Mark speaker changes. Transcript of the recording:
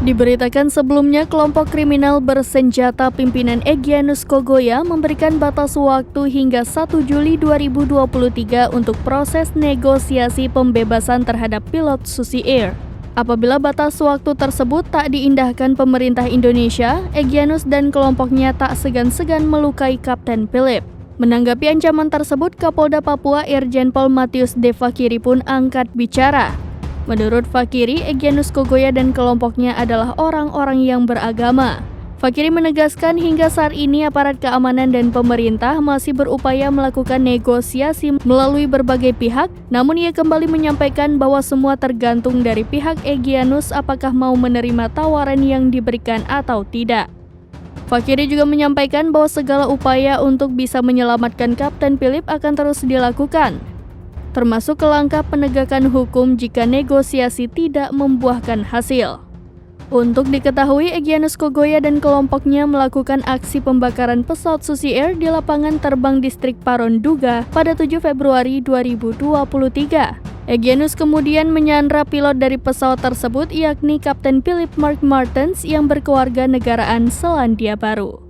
Speaker 1: Diberitakan sebelumnya, kelompok kriminal bersenjata pimpinan Egyanus Kogoya memberikan batas waktu hingga 1 Juli 2023 untuk proses negosiasi pembebasan terhadap pilot Susi Air. Apabila batas waktu tersebut tak diindahkan pemerintah Indonesia, Egyanus dan kelompoknya tak segan-segan melukai Kapten Philip. Menanggapi ancaman tersebut, Kapolda Papua Irjen Pol Matius D. Fakiri pun angkat bicara. Menurut Fakiri, Egyanus Kogoya dan kelompoknya adalah orang-orang yang beragama. Fakiri menegaskan hingga saat ini aparat keamanan dan pemerintah masih berupaya melakukan negosiasi melalui berbagai pihak, namun ia kembali menyampaikan bahwa semua tergantung dari pihak Egyanus apakah mau menerima tawaran yang diberikan atau tidak. Fakiri juga menyampaikan bahwa segala upaya untuk bisa menyelamatkan Kapten Philip akan terus dilakukan, termasuk langkah penegakan hukum jika negosiasi tidak membuahkan hasil. Untuk diketahui, Egyanus Kogoya dan kelompoknya melakukan aksi pembakaran pesawat Susi Air di lapangan terbang distrik Paronduga pada 7 Februari 2023. Egyanus kemudian menyandra pilot dari pesawat tersebut, yakni Kapten Philip Mark Martens yang berkewarganegaraan Selandia Baru.